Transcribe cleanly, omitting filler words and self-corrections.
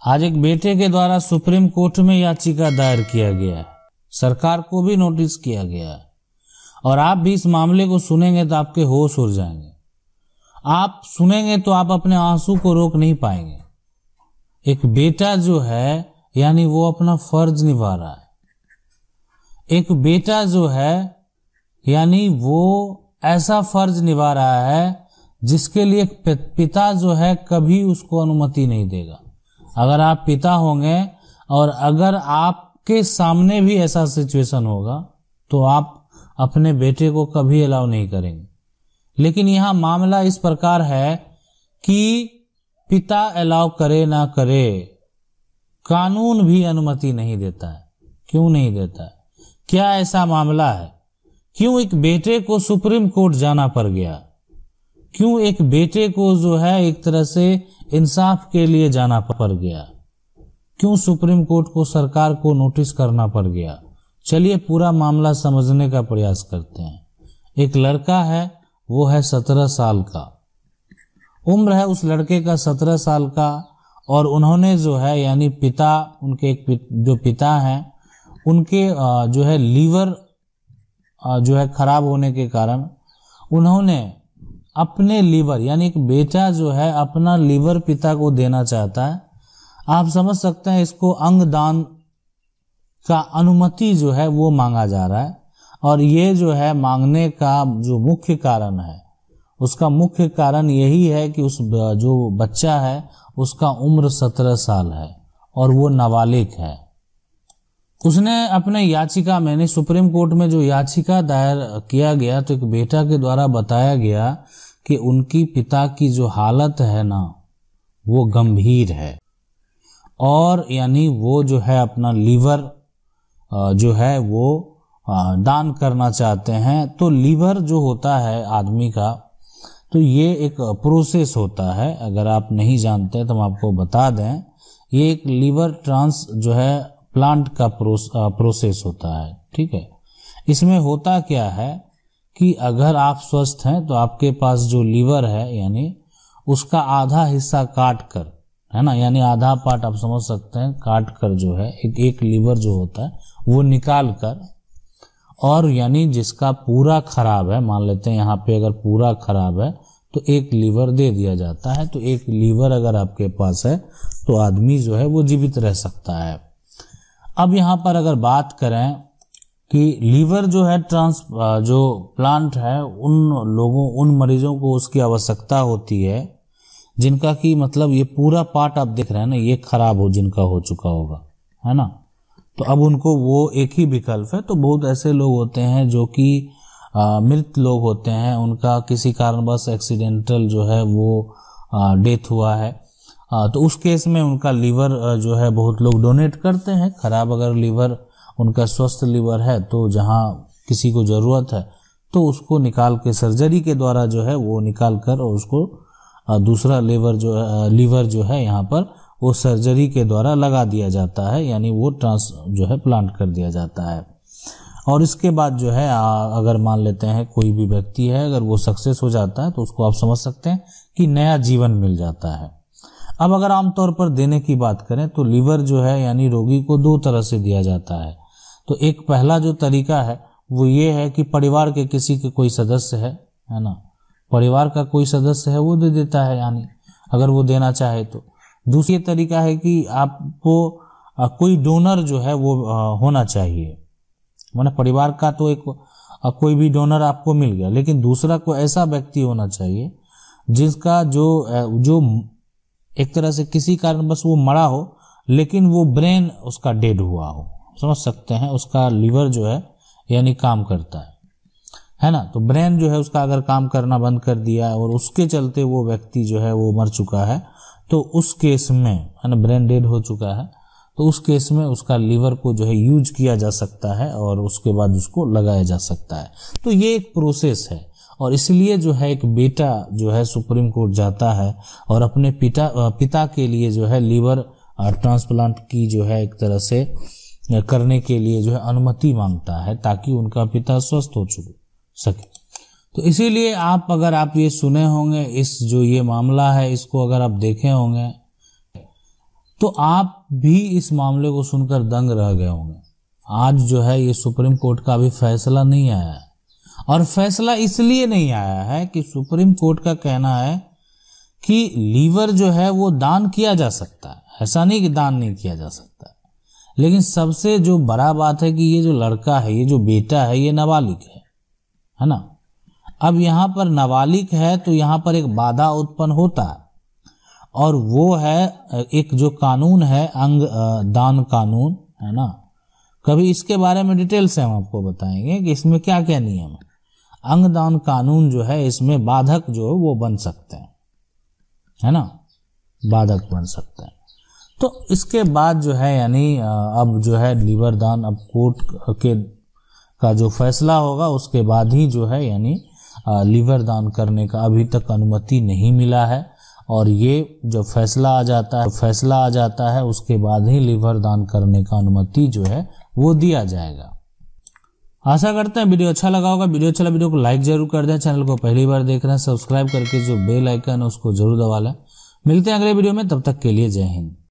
आज एक बेटे के द्वारा सुप्रीम कोर्ट में याचिका दायर किया गया है, सरकार को भी नोटिस किया गया है और आप भी इस मामले को सुनेंगे तो आपके होश उड़ जाएंगे। आप सुनेंगे तो आप अपने आंसू को रोक नहीं पाएंगे। एक बेटा जो है यानी वो अपना फर्ज निभा रहा है। एक बेटा जो है यानी वो ऐसा फर्ज निभा रहा है जिसके लिए पिता जो है कभी उसको अनुमति नहीं देगा। अगर आप पिता होंगे और अगर आपके सामने भी ऐसा सिचुएशन होगा तो आप अपने बेटे को कभी अलाउ नहीं करेंगे। लेकिन यहां मामला इस प्रकार है कि पिता अलाउ करे ना करे, कानून भी अनुमति नहीं देता है। क्यों नहीं देता है? क्या ऐसा मामला है? क्यों एक बेटे को सुप्रीम कोर्ट जाना पड़ गया? क्यों एक बेटे को जो है एक तरह से इंसाफ के लिए जाना पड़ गया? क्यों सुप्रीम कोर्ट को सरकार को नोटिस करना पड़ गया? चलिए पूरा मामला समझने का प्रयास करते हैं। एक लड़का है, वो है 17 साल का, उम्र है उस लड़के का 17 साल का, और उन्होंने जो है यानी पिता, उनके जो पिता हैं उनके जो है लीवर जो है खराब होने के कारण उन्होंने अपने लीवर, यानी एक बेटा जो है अपना लीवर पिता को देना चाहता है। आप समझ सकते हैं, इसको अंग दान का अनुमति जो है वो मांगा जा रहा है। और ये जो है मांगने का जो मुख्य कारण है, उसका मुख्य कारण यही है कि उस जो बच्चा है उसका उम्र 17 साल है और वो नाबालिग है। उसने अपने याचिका में, सुप्रीम कोर्ट में जो याचिका दायर किया गया, तो एक बेटा के द्वारा बताया गया कि उनकी पिता की जो हालत है ना वो गंभीर है और यानी वो जो है अपना लीवर जो है वो दान करना चाहते हैं। तो लीवर जो होता है आदमी का, तो ये एक प्रोसेस होता है। अगर आप नहीं जानते तो हम आपको बता दें, ये एक लीवर ट्रांस जो है प्लांट का प्रोसेस होता है। ठीक है, इसमें होता क्या है कि अगर आप स्वस्थ हैं तो आपके पास जो लीवर है यानी उसका आधा हिस्सा काट कर, है ना, यानी आधा पार्ट आप समझ सकते हैं, काट कर जो है एक लीवर जो होता है वो निकाल कर, और यानी जिसका पूरा खराब है, मान लेते हैं यहाँ पे अगर पूरा खराब है तो एक लीवर दे दिया जाता है। तो एक लीवर अगर आपके पास है तो आदमी जो है वो जीवित रह सकता है। अब यहाँ पर अगर बात करें कि लीवर जो है जो प्लांट है, उन मरीजों को उसकी आवश्यकता होती है जिनका कि मतलब ये पूरा पार्ट आप देख रहे हैं ना, ये खराब हो, जिनका हो चुका होगा, है ना। तो अब उनको वो एक ही विकल्प है। तो बहुत ऐसे लोग होते हैं जो कि मृत लोग होते हैं, उनका किसी कारणवश एक्सीडेंटल जो है वो डेथ हुआ है, तो उस केस में उनका लीवर जो है बहुत लोग डोनेट करते हैं। खराब अगर लीवर, उनका स्वस्थ लीवर है तो जहां किसी को जरूरत है तो उसको निकाल के सर्जरी के द्वारा जो है वो निकाल कर और उसको दूसरा लीवर जो है यहाँ पर वो सर्जरी के द्वारा लगा दिया जाता है, यानी वो जो है प्लांट कर दिया जाता है। और इसके बाद जो है अगर मान लेते हैं कोई भी व्यक्ति है, अगर वो सक्सेस हो जाता है तो उसको आप समझ सकते हैं कि नया जीवन मिल जाता है। अब अगर आमतौर पर देने की बात करें तो लीवर जो है यानी रोगी को 2 तरह से दिया जाता है। तो एक पहला जो तरीका है वो ये है कि परिवार के किसी के कोई सदस्य है ना, परिवार का कोई सदस्य है वो दे देता है, यानी अगर वो देना चाहे तो। दूसरी तरीका है कि आपको कोई डोनर जो है वो होना चाहिए, माने परिवार का तो एक कोई भी डोनर आपको मिल गया, लेकिन दूसरा कोई ऐसा व्यक्ति होना चाहिए जिसका जो एक तरह से किसी कारण बस वो मरा हो लेकिन वो ब्रेन उसका डेड हुआ हो, समझ सकते हैं, उसका लीवर जो है यानी काम करता है ना। तो ब्रेन जो है उसका अगर काम करना बंद कर दिया और उसके चलते वो व्यक्ति जो है वो मर चुका है, तो उस केस में, है ना, ब्रेन डेड हो चुका है, तो उस केस में उसका लीवर को जो है यूज किया जा सकता है और उसके बाद उसको लगाया जा सकता है। तो ये एक प्रोसेस है और इसलिए जो है एक बेटा जो है सुप्रीम कोर्ट जाता है और अपने पिता के लिए जो है लीवर ट्रांसप्लांट की जो है एक तरह से करने के लिए जो है अनुमति मांगता है ताकि उनका पिता स्वस्थ हो सके। तो इसीलिए अगर आप ये सुने होंगे, इस जो ये मामला है इसको अगर आप देखे होंगे तो आप भी इस मामले को सुनकर दंग रह गए होंगे। आज जो है ये सुप्रीम कोर्ट का अभी फैसला नहीं आया है, और फैसला इसलिए नहीं आया है कि सुप्रीम कोर्ट का कहना है कि लीवर जो है वो दान किया जा सकता है, ऐसा नहीं कि दान नहीं किया जा सकता। लेकिन सबसे जो बड़ा बात है कि ये जो लड़का है, ये जो बेटा है, ये नाबालिग है ना। अब यहाँ पर नाबालिग है तो यहाँ पर एक बाधा उत्पन्न होता है, और वो है एक जो कानून है अंग दान कानून, है ना। कभी इसके बारे में डिटेल से हम आपको बताएंगे कि इसमें क्या क्या नियम है। अंगदान कानून जो है इसमें बाधक जो है वो बन सकते हैं, है ना, बाधक बन सकते हैं। तो इसके बाद जो है यानी अब जो है लीवर दान, अब कोर्ट के का जो फैसला होगा उसके बाद ही जो है यानी लीवर दान करने का अभी तक अनुमति नहीं मिला है, और ये जब फैसला आ जाता है उसके बाद ही लीवर दान करने का अनुमति जो है वो दिया जाएगा। आशा करते हैं वीडियो अच्छा लगा होगा। वीडियो अच्छा लगा वीडियो को लाइक जरूर कर दें। चैनल को पहली बार देख रहे हैं सब्सक्राइब करके जो बेल आइकन है उसको जरूर दबा लें। मिलते हैं अगले वीडियो में, तब तक के लिए जय हिंद।